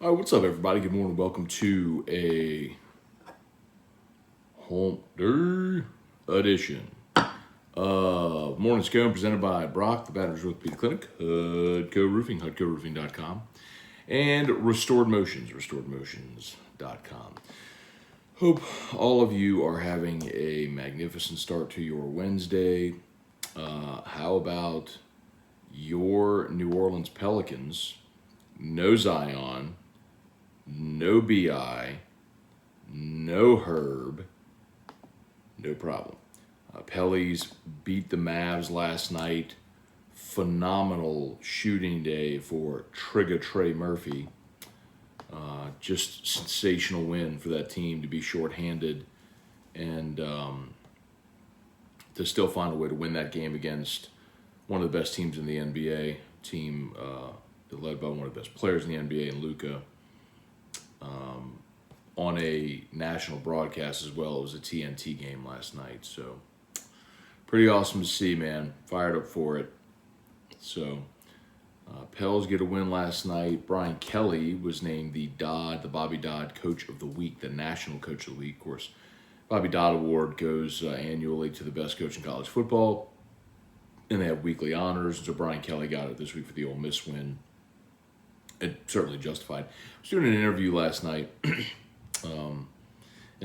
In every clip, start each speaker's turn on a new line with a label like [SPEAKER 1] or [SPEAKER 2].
[SPEAKER 1] All right, what's up, everybody? Good morning. Welcome to a hump day edition of Morning Scone presented by Brock, the Batteries Orthopedic Clinic, Hudco Roofing, HudcoRoofing.com, and restoredmotions.com. Hope all of you are having a magnificent start to your Wednesday. How about your New Orleans Pelicans? No Zion, no BI, no Herb, no problem. Pels beat the Mavs last night. Phenomenal shooting day for Trey Murphy. Just sensational win for that team to be shorthanded and to still find a way to win that game against one of the best teams in the NBA, team led by one of the best players in the NBA, and Luka, on a national broadcast as well. It was a TNT game last night, so pretty awesome to see, man. Fired up for it. So, Pels get a win last night. Brian Kelly was named the Bobby Dodd Coach of the Week, the National Coach of the Week. Of course, Bobby Dodd Award goes annually to the best coach in college football, and they have weekly honors. So Brian Kelly got it this week for the Ole Miss win. It certainly justified. I was doing an interview last night, and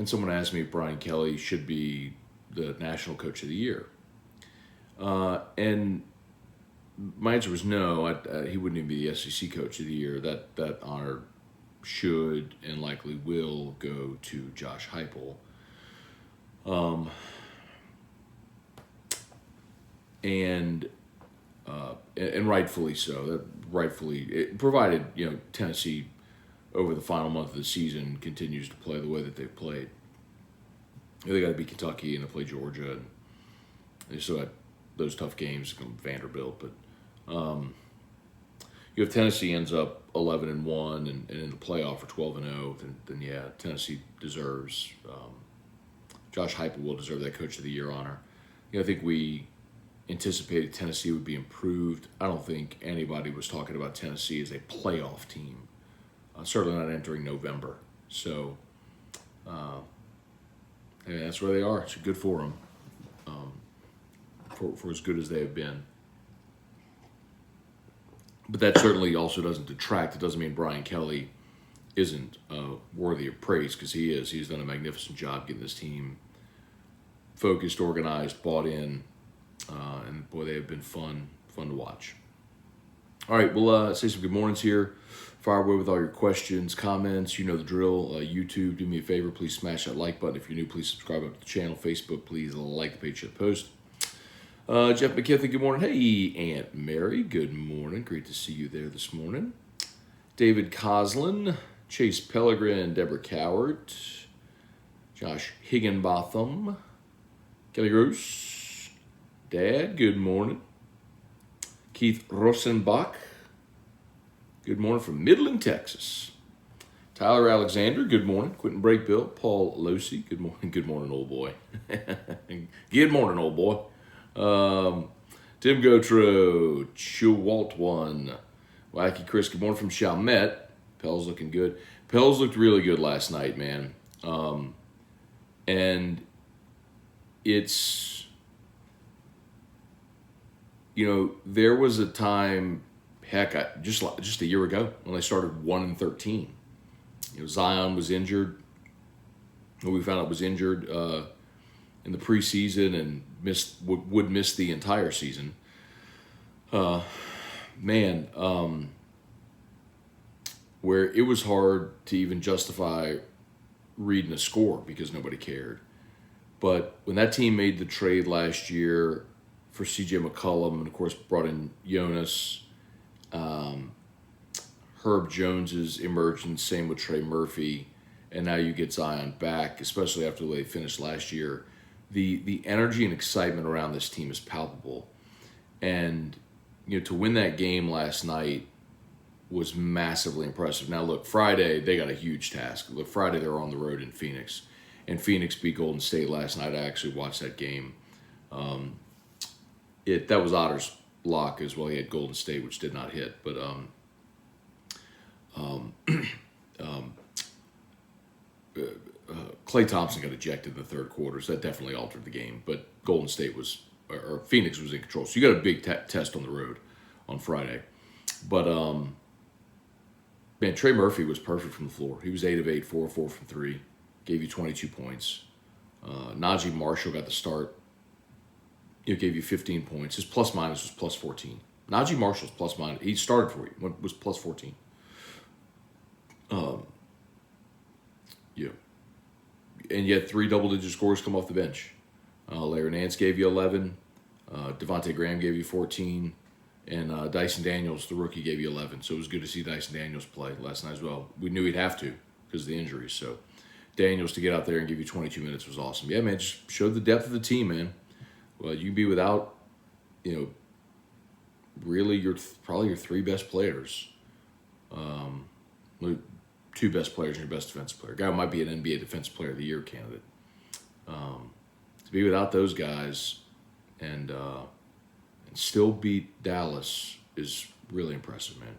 [SPEAKER 1] someone asked me if Brian Kelly should be the National Coach of the Year. And my answer was no. He wouldn't even be the SEC Coach of the Year. That honor should and likely will go to Josh Heupel. And rightfully so. That rightfully, it provided Tennessee over the final month of the season continues to play the way that they've played. They got to beat Kentucky and they play Georgia, and they still got those tough games against Vanderbilt. But if Tennessee ends up 11-1 and in the playoff for 12-0, then yeah, Tennessee deserves. Josh Heupel will deserve that Coach of the Year honor. I think we anticipated Tennessee would be improved. I don't think anybody was talking about Tennessee as a playoff team. Certainly not entering November. So, that's where they are. It's good for them, for as good as they have been. But that certainly also doesn't detract. It doesn't mean Brian Kelly isn't worthy of praise, because he is. He's done a magnificent job getting this team focused, organized, bought in. And boy, they have been fun to watch. All right, we'll say some good mornings here. Fire away with all your questions, comments. You know the drill. YouTube, do me a favor. Please smash that like button. If you're new, please subscribe up to the channel. Facebook, please like the page of the post. Jeff McKiffin, good morning. Hey, Aunt Mary, good morning. Great to see you there this morning. David Coslin, Chase Pellegrin, Deborah Cowart, Josh Higginbotham, Kelly Gross, Dad, good morning. Keith Rosenbach, good morning from Midland, Texas. Tyler Alexander, good morning. Quentin Breakbill, Paul Losi, good morning. Good morning, old boy. Good morning, old boy. Tim Gotro, Chewalt one, Wacky Chris, good morning from Chalmette. Pels looking good. Pels looked really good last night, man. And it's, there was a time, heck, just a year ago when they started 1-13. Zion was injured. We found out was injured in the preseason and would miss the entire season. Where it was hard to even justify reading a score because nobody cared. But when that team made the trade last year for C.J. McCollum and, of course, brought in Jonas, Herb Jones's emergence, same with Trey Murphy, and now you get Zion back, especially after the way they finished last year. The energy and excitement around this team is palpable. And, to win that game last night was massively impressive. Now, look, Friday, they got a huge task. Look, Friday, they were on the road in Phoenix. And Phoenix beat Golden State last night. I actually watched that game. That was Otter's lock as well. He had Golden State, which did not hit. But Klay Thompson got ejected in the third quarter, so that definitely altered the game. But Golden State or Phoenix was in control. So you got a big test on the road on Friday. But, man, Trey Murphy was perfect from the floor. He was 8 of 8, 4 of 4 from 3, gave you 22 points. Najee Marshall got the start. Gave you 15 points. His plus minus was plus 14. Najee Marshall's plus minus, he started for you, was plus 14. Yeah. And you had 3 double-digit scores come off the bench. Larry Nance gave you 11. Devontae Graham gave you 14. And Dyson Daniels, the rookie, gave you 11. So it was good to see Dyson Daniels play last night as well. We knew he'd have to because of the injuries. So Daniels to get out there and give you 22 minutes was awesome. Yeah, man, just showed the depth of the team, man. Well, you can be without, really probably your 3 best players. 2 best players and your best defensive player. Guy might be an NBA Defensive Player of the Year candidate. To be without those guys and still beat Dallas is really impressive, man.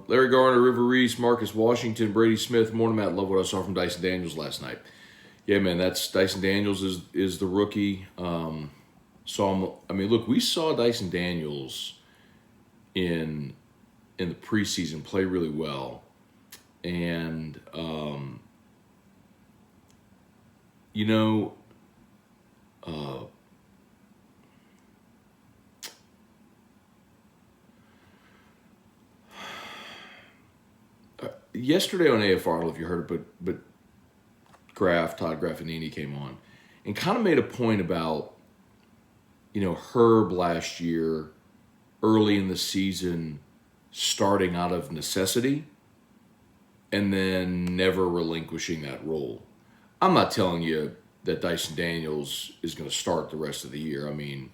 [SPEAKER 1] Larry Garner, River Reese, Marcus Washington, Brady Smith, morning, Matt. Love what I saw from Dyson Daniels last night. Yeah, man, that's Dyson Daniels is the rookie. Saw him. I mean, look, we saw Dyson Daniels in the preseason play really well, and yesterday on AFR, I don't know if you heard it, but Todd Graffinini came on and kind of made a point about, Herb last year, early in the season, starting out of necessity and then never relinquishing that role. I'm not telling you that Dyson Daniels is going to start the rest of the year. I mean,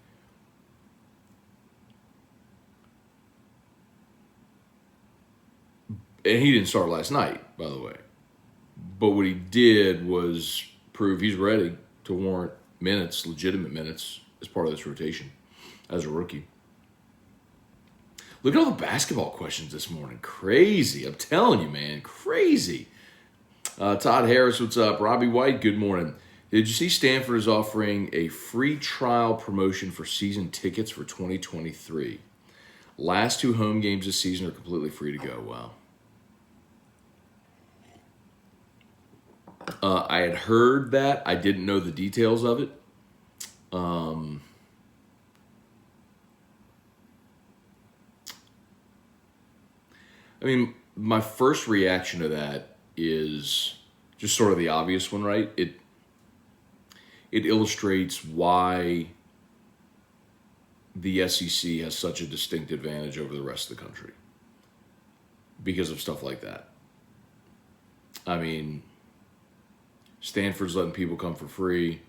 [SPEAKER 1] and he didn't start last night, by the way. But what he did was prove he's ready to warrant minutes, legitimate minutes, as part of this rotation as a rookie. Look at all the basketball questions this morning. Crazy. I'm telling you, man. Crazy. Todd Harris, what's up? Robbie White, good morning. Did you see Stanford is offering a free trial promotion for season tickets for 2023? Last 2 home games this season are completely free to go. Wow. I had heard that. I didn't know the details of it. I mean, my first reaction to that is just sort of the obvious one, right? It illustrates why the SEC has such a distinct advantage over the rest of the country because of stuff like that. I mean, Stanford's letting people come for free.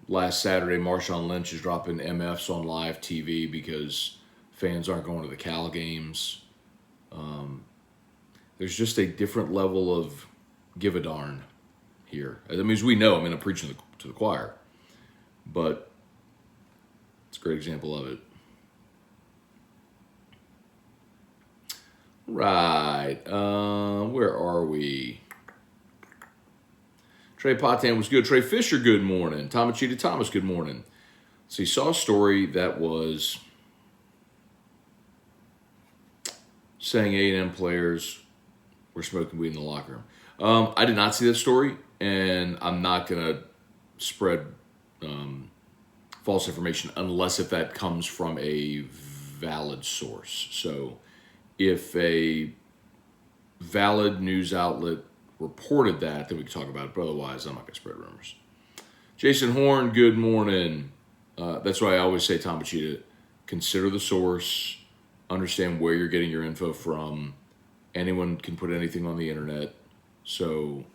[SPEAKER 1] Last Saturday, Marshawn Lynch is dropping MFs on live TV because fans aren't going to the Cal games. There's just a different level of give a darn here. I mean, as we know, I'm preaching to the choir, but it's a great example of it. Right. Where are we? Trey Potan was good. Trey Fisher, good morning. Tomachita Thomas, good morning. So you saw a story that was saying A&M players were smoking weed in the locker room. I did not see that story, and I'm not going to spread false information unless if that comes from a valid source. So if a valid news outlet reported that, then we can talk about it. But otherwise, I'm not going to spread rumors. Jason Horn, good morning. That's why I always say, Tom Machida, consider the source, understand where you're getting your info from. Anyone can put anything on the internet. So,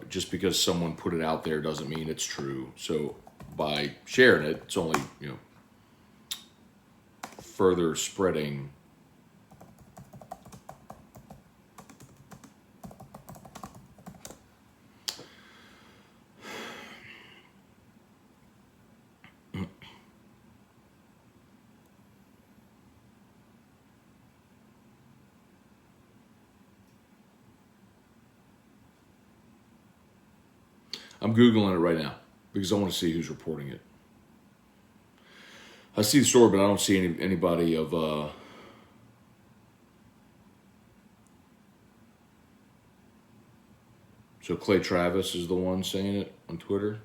[SPEAKER 1] just because someone put it out there doesn't mean it's true. So by sharing it, it's only, further spreading I'm Googling it right now because I want to see who's reporting it. I see the story, but I don't see anybody of. So Clay Travis is the one saying it on Twitter.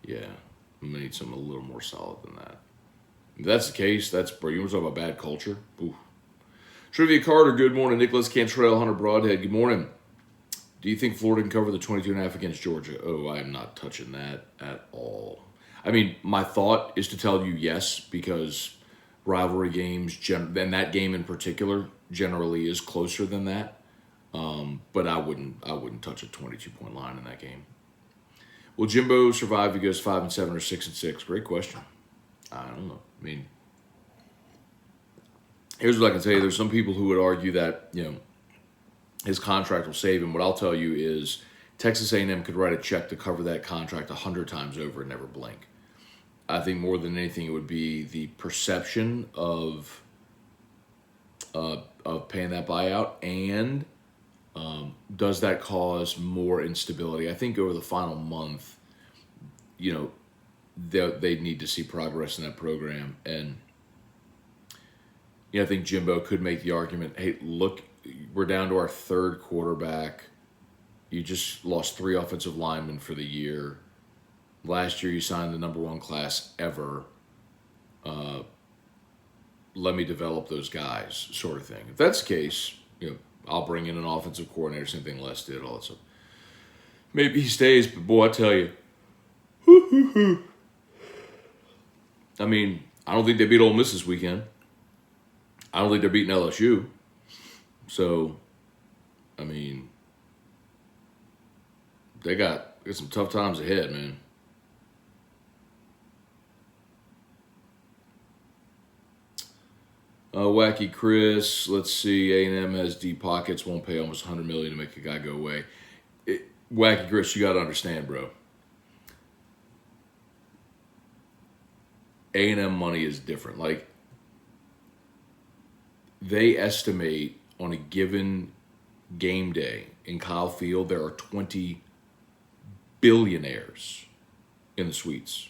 [SPEAKER 1] Yeah, I'm gonna need something a little more solid than that. If that's the case, bro. You want to talk about bad culture? Ooh. Trivia Carter, good morning. Nicholas Cantrell, Hunter Broadhead, good morning. Do you think Florida can cover the 22.5 against Georgia? Oh, I am not touching that at all. I mean, my thought is to tell you yes, because rivalry games, and that game in particular, generally is closer than that. But I wouldn't touch a 22-point line in that game. Will Jimbo survive if he goes 5-7 or 6-6? Great question. I don't know. I mean, here's what I can tell you. There's some people who would argue that, his contract will save him. What I'll tell you is Texas A&M could write a check to cover that contract 100 times over and never blink. I think more than anything, it would be the perception of paying that buyout, and does that cause more instability? I think over the final month, they need to see progress in that program. And I think Jimbo could make the argument, hey, look, we're down to our third quarterback. You just lost 3 offensive linemen for the year. Last year you signed the number 1 class ever. Let me develop those guys, sort of thing. If that's the case, I'll bring in an offensive coordinator, same thing Les did, all that stuff. Maybe he stays, but boy, I tell you. I mean, I don't think they beat Ole Miss this weekend. I don't think they're beating LSU. So, I mean, they got some tough times ahead, man. Wacky Chris, let's see. A&M has deep pockets, won't pay almost $100 million to make a guy go away. Wacky Chris, you got to understand, bro. A&M money is different. Like, they estimate on a given game day in Kyle Field, there are 20 billionaires in the suites.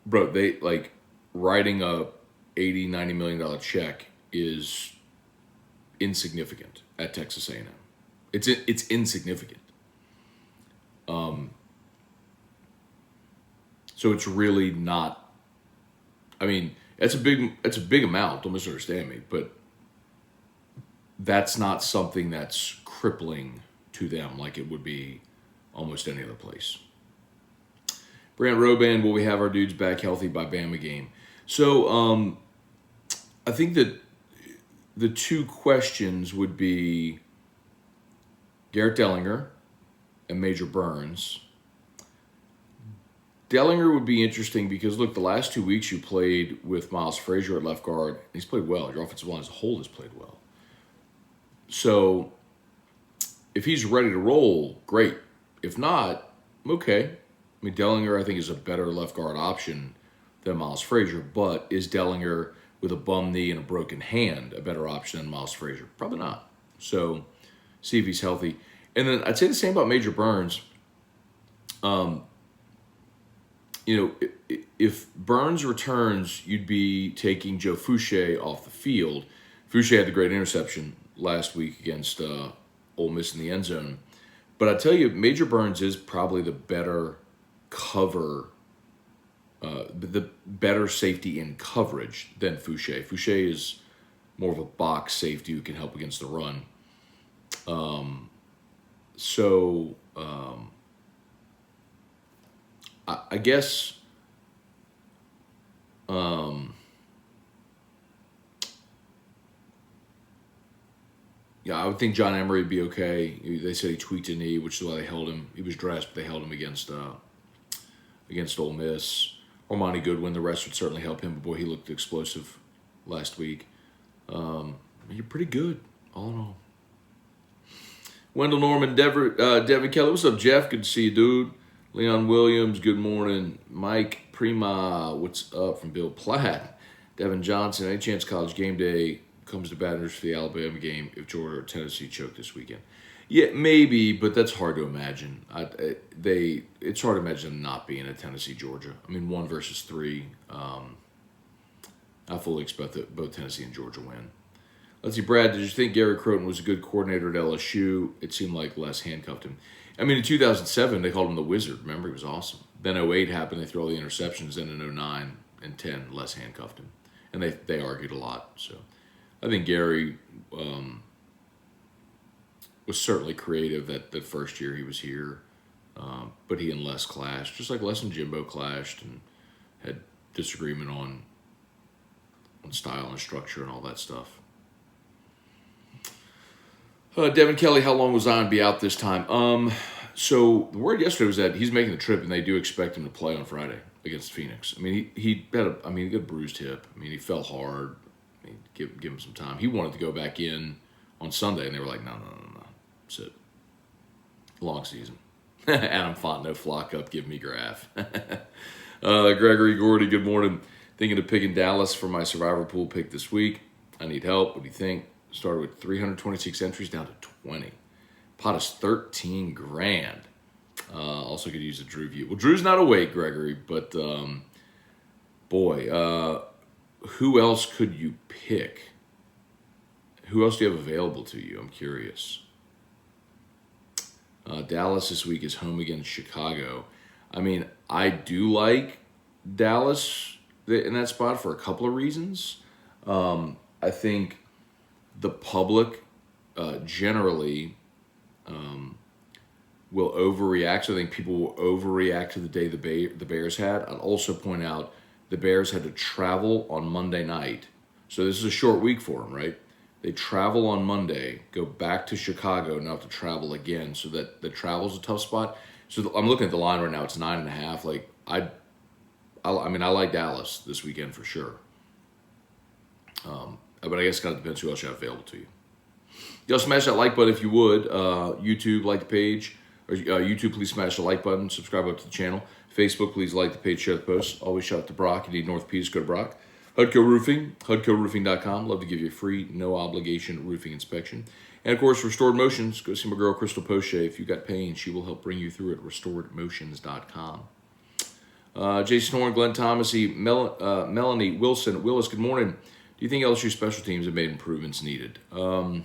[SPEAKER 1] Bro, they, like, writing a $80-90 million check is insignificant at Texas A&M. It's insignificant. So it's really not. I mean, it's a big amount. Don't misunderstand me, but that's not something that's crippling to them like it would be almost any other place. Brant Roban, will we have our dudes back healthy by Bama game? So I think that the 2 questions would be Garrett Dellinger and Major Burns. Dellinger would be interesting because, look, the last 2 weeks you played with Miles Frazier at left guard. He's played well. Your offensive line as a whole has played well. So if he's ready to roll, great. If not, okay. I mean, Dellinger, I think, is a better left guard option than Miles Frazier, but is Dellinger with a bum knee and a broken hand a better option than Miles Frazier? Probably not. So see if he's healthy. And then I'd say the same about Major Burns. If Burns returns, you'd be taking Joe Fouché off the field. Fouché had the great interception last week against Ole Miss in the end zone. But I tell you, Major Burns is probably the better cover, the better safety in coverage than Fouché. Fouché is more of a box safety who can help against the run. I guess I would think John Emery would be okay. They said he tweaked a knee, which is why they held him. He was dressed, but they held him against Ole Miss. Armani Goodwin, the rest would certainly help him, but boy, he looked explosive last week. You're pretty good, all in all. Wendell Norman, Devin Kelly. What's up, Jeff? Good to see you, dude. Leon Williams, good morning. Mike Prima, what's up from Bill Platt? Devin Johnson, any chance College Game Day comes to Baton Rouge for the Alabama game if Georgia or Tennessee choke this weekend? Yeah, maybe, but that's hard to imagine. It's hard to imagine them not being at Tennessee, Georgia. I mean, 1 versus 3. I fully expect that both Tennessee and Georgia win. Let's see, Brad, did you think Gary Crowton was a good coordinator at LSU? It seemed like Les handcuffed him. I mean, in 2007, they called him the Wizard. Remember, he was awesome. Then 08 happened, they threw all the interceptions. Then in 09 and 10, Les handcuffed him. And they argued a lot. So I think Gary was certainly creative that first year he was here. But he and Les clashed, just like Les and Jimbo clashed and had disagreement on style and structure and all that stuff. Devin Kelly, how long will Zion be out this time? So the word yesterday was that he's making the trip, and they do expect him to play on Friday against Phoenix. I mean, he got a bruised hip. I mean, he fell hard. I mean, give him some time. He wanted to go back in on Sunday, and they were like, no. Sit. Long season. Adam Fontenot, flock up, give me Graf. Gregory Gordy, good morning. Thinking of picking Dallas for my survivor pool pick this week. I need help. What do you think? Started with 326 entries down to 20. Pot is 13 grand. Also could use a Drew view. Well, Drew's not awake, Gregory, but who else could you pick? Who else do you have available to you? I'm curious. Dallas this week is home against Chicago. I mean, I do like Dallas in that spot for a couple of reasons. I think the public generally will overreact. So I think people will overreact to the day the Bears had. I'd also point out the Bears had to travel on Monday night. So this is a short week for them, right? They travel on Monday, go back to Chicago, now have to travel again. So that the travel's a tough spot. So I'm looking at the line right now. It's 9.5. Like I like Dallas this weekend for sure. But I guess it kind of depends who else you have available to you. Y'all smash that like button if you would. YouTube, like the page. Or YouTube, please smash the like button. Subscribe up to the channel. Facebook, please like the page, share the post. Always shout out to Brock. You need North Peace, go to Brock. Hudco Roofing, HudcoRoofing.com. Love to give you a free, no obligation roofing inspection. And of course, Restored Motions. Go see my girl, Crystal Poche. If you've got pain, she will help bring you through it. RestoredMotions.com. Jason Horn, Glenn Thomas, Melanie Wilson. Willis, good morning. Do you think LSU special teams have made improvements needed? I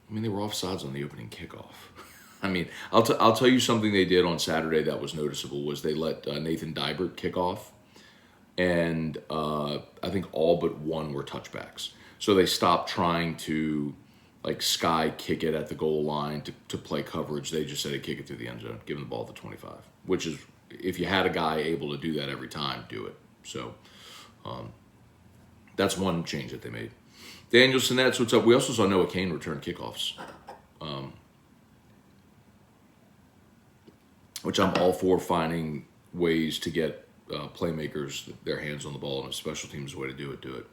[SPEAKER 1] mean, they were offsides on the opening kickoff. I mean, I'll tell you something they did on Saturday that was noticeable was they let Nathan Dybert kick off. And I think all but one were touchbacks. So they stopped trying to like sky kick it at the goal line to play coverage. They just said kick it through the end zone, give them the ball at the 25. Which is, if you had a guy able to do that every time, do it. So that's one change that they made. Daniel Sinetz, what's up? We also saw Noah Kane return kickoffs. Which I'm all for, finding ways to get playmakers their hands on the ball, and if special teams is the way to do it.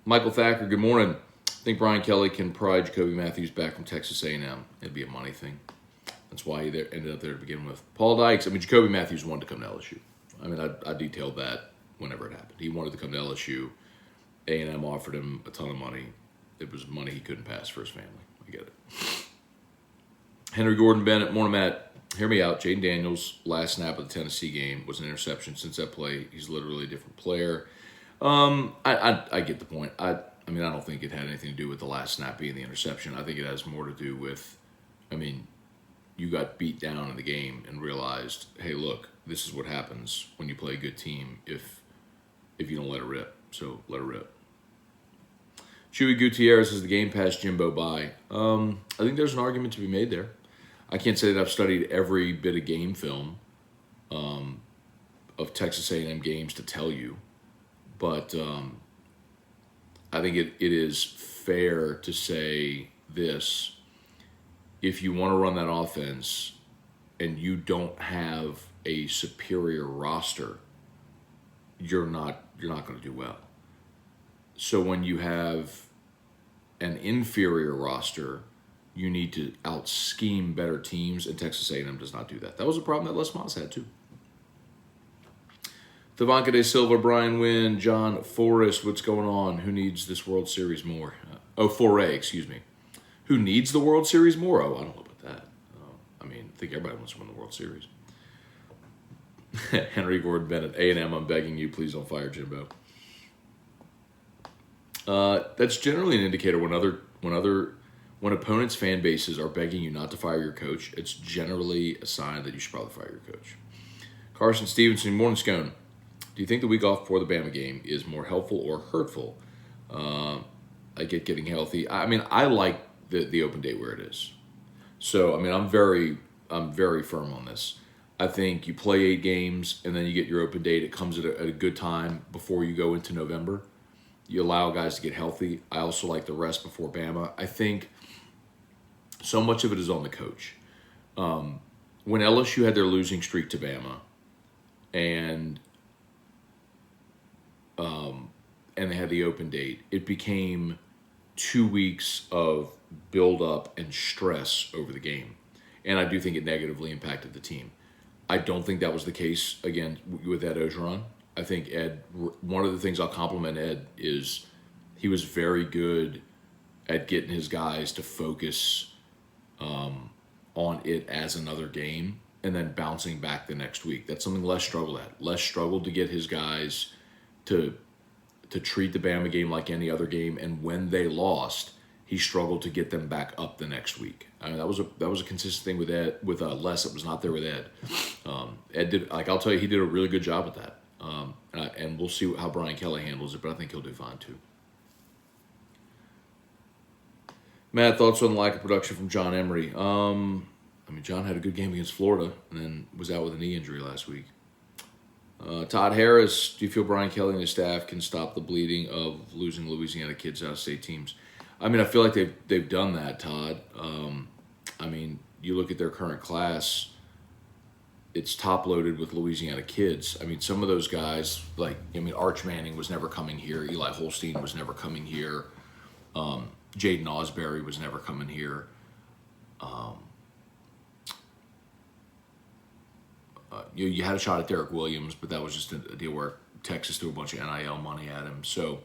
[SPEAKER 1] Michael Thacker, good morning. I think Brian Kelly can pry Jacoby Matthews back from Texas A&M. It'd be a money thing. That's why he ended up there to begin with. Paul Dykes, I mean, Jacoby Matthews wanted to come to LSU. I mean, I detailed that whenever it happened. He wanted to come to LSU. A&M offered him a ton of money. It was money he couldn't pass for his family. I get it. Henry Gordon Bennett, morning, Matt. Hear me out. Jaden Daniels' last snap of the Tennessee game was an interception. Since that play, he's literally a different player. I get the point. I mean, I don't think it had anything to do with the last snap being the interception. I think it has more to do with, I mean, you got beat down in the game and realized, hey, look, this is what happens when you play a good team if you don't let it rip. So let it rip. Chewy Gutierrez says the game passed Jimbo by. I think there's an argument to be made there. I can't say that I've studied every bit of game film of Texas A&M games to tell you, but I think it is fair to say this. If you want to run that offense and you don't have a superior roster, you're not going to do well. So when you have an inferior roster, you need to out-scheme better teams, and Texas A&M does not do that. That was a problem that Les Miles had, too. Tavanka De Silva, Brian Wynn, John Forrest, what's going on? Who needs this World Series more? Foray, excuse me. Who needs the World Series more? Oh, I don't know about that. I mean, I think everybody wants to win the World Series. Henry Gordon Bennett, A&M, I'm begging you, please don't fire Jimbo. That's generally an indicator when opponents' fan bases are begging you not to fire your coach. It's generally a sign that you should probably fire your coach. Carson Stevenson, morning Scone. Do you think the week off before the Bama game is more helpful or hurtful? I get getting healthy. I mean, I like the open date where it is. So I mean, I'm very firm on this. I think you play 8 games and then you get your open date. It comes at a good time before you go into November. You allow guys to get healthy. I also like the rest before Bama. I think so much of it is on the coach. When LSU had their losing streak to Bama, and they had the open date, it became 2 weeks of build up and stress over the game, and I do think it negatively impacted the team. I don't think that was the case again with Ed Ogeron. I think Ed, one of the things I'll compliment Ed is he was very good at getting his guys to focus on it as another game and then bouncing back the next week. That's something Les struggled at. Les struggled to get his guys to treat the Bama game like any other game, and when they lost, he struggled to get them back up the next week. I mean, that was a consistent thing with Ed, with Les. That was not there with Ed. Ed did, like, I'll tell you, he did a really good job with that. And we'll see how Brian Kelly handles it, but I think he'll do fine too. Matt, thoughts on the lack of production from John Emery? I mean, John had a good game against Florida and then was out with a knee injury last week. Todd Harris, do you feel Brian Kelly and his staff can stop the bleeding of losing Louisiana kids out of state teams? I mean, I feel like they've done that, Todd. I mean, you look at their current class, it's top loaded with Louisiana kids. I mean, some of those guys, like, I mean, Arch Manning was never coming here. Eli Holstein was never coming here. Jaden Osbury was never coming here. You had a shot at Derek Williams, but that was just a deal where Texas threw a bunch of NIL money at him. So,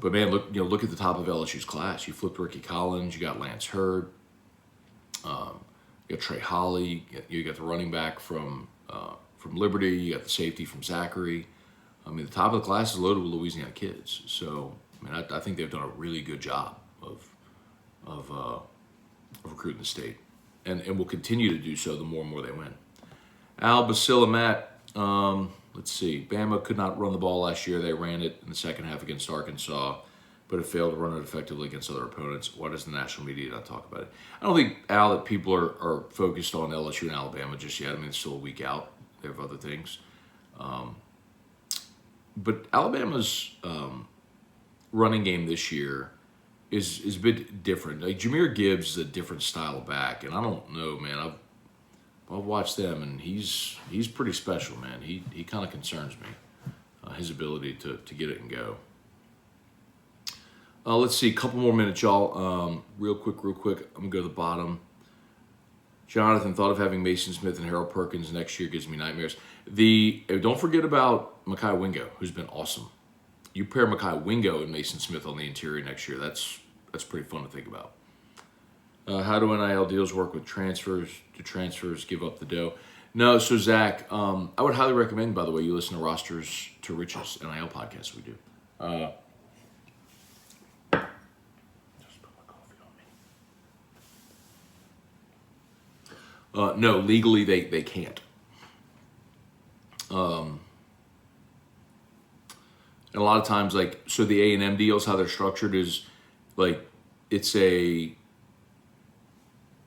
[SPEAKER 1] but man, look at the top of LSU's class. You flipped Ricky Collins. You got Lance Hurd. You got Trey Holly. You got the running back from Liberty. You got the safety from Zachary. I mean, the top of the class is loaded with Louisiana kids. So, I mean, I think they've done a really good job of recruiting the state, and will continue to do so the more and more they win. Al Basila, Matt. Let's see. Bama could not run the ball last year. They ran it in the second half against Arkansas, but it failed to run it effectively against other opponents. Why does the national media not talk about it? I don't think, Al, that people are focused on LSU and Alabama just yet. I mean, it's still a week out. They have other things. But Alabama's running game this year is a bit different. Like, Jahmyr Gibbs is a different style back, and I don't know, man. I've watched them, and he's pretty special, man. He kind of concerns me, his ability to get it and go. Let's see, a couple more minutes, y'all. Real quick. I'm going to go to the bottom. Jonathan, thought of having Mason Smith and Harold Perkins next year gives me nightmares. Don't forget about Mekhi Wingo, who's been awesome. You pair Mekhi Wingo and Mason Smith on the interior next year, that's pretty fun to think about. How do NIL deals work with transfers? Do transfers give up the dough? No, so Zach, I would highly recommend, by the way, you listen to Rosters to Riches NIL podcast we do. No, legally they can't. And a lot of times, like, so the A&M deals, how they're structured is, like, it's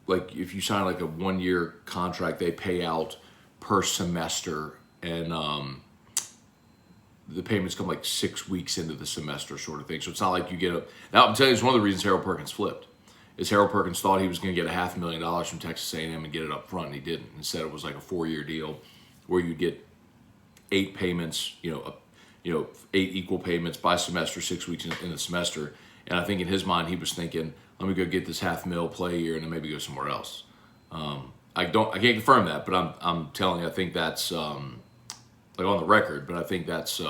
[SPEAKER 1] like if you sign like a 1-year contract, they pay out per semester, and the payments come like 6 weeks into the semester, sort of thing. So it's not like you get now I'm telling you, it's one of the reasons Harold Perkins flipped. Is Harold Perkins thought he was going to get $500,000 from Texas A&M and get it up front, and he didn't. Instead, it was like a 4-year deal where you get 8 payments, 8 equal payments by semester, 6 weeks in the semester. And I think in his mind, he was thinking, let me go get this $500,000, play a year, and then maybe go somewhere else. I can't confirm that, but I'm telling you, I think that's like on the record. But I think that's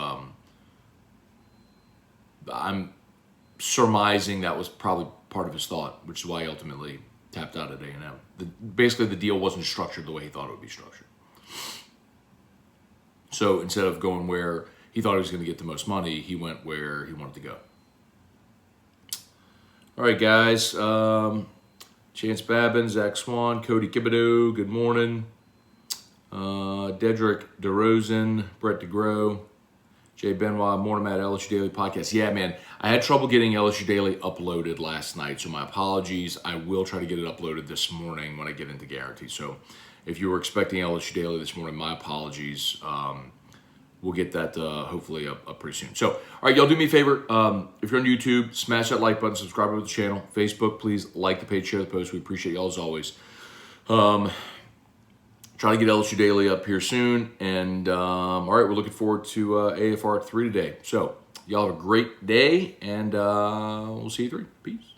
[SPEAKER 1] I'm surmising that was probably part of his thought, which is why he ultimately tapped out at A&M. Basically, the deal wasn't structured the way he thought it would be structured. So instead of going where he thought he was going to get the most money, he went where he wanted to go. All right, guys. Chance Babin, Zach Swan, Cody Kibido, good morning. Dedrick DeRozan, Brett DeGrow, Jay Benoit, morning Matt, LSU Daily Podcast. Yeah, man, I had trouble getting LSU Daily uploaded last night, so my apologies. I will try to get it uploaded this morning when I get into Guarantee. So if you were expecting LSU Daily this morning, my apologies. We'll get that hopefully up pretty soon. So, all right, y'all do me a favor. If you're on YouTube, smash that like button, subscribe to the channel. Facebook, please like the page, share the post. We appreciate y'all as always. Trying to get LSU Daily up here soon. And, all right, we're looking forward to AFR 3 today. So, y'all have a great day, and we'll see you 3. Peace.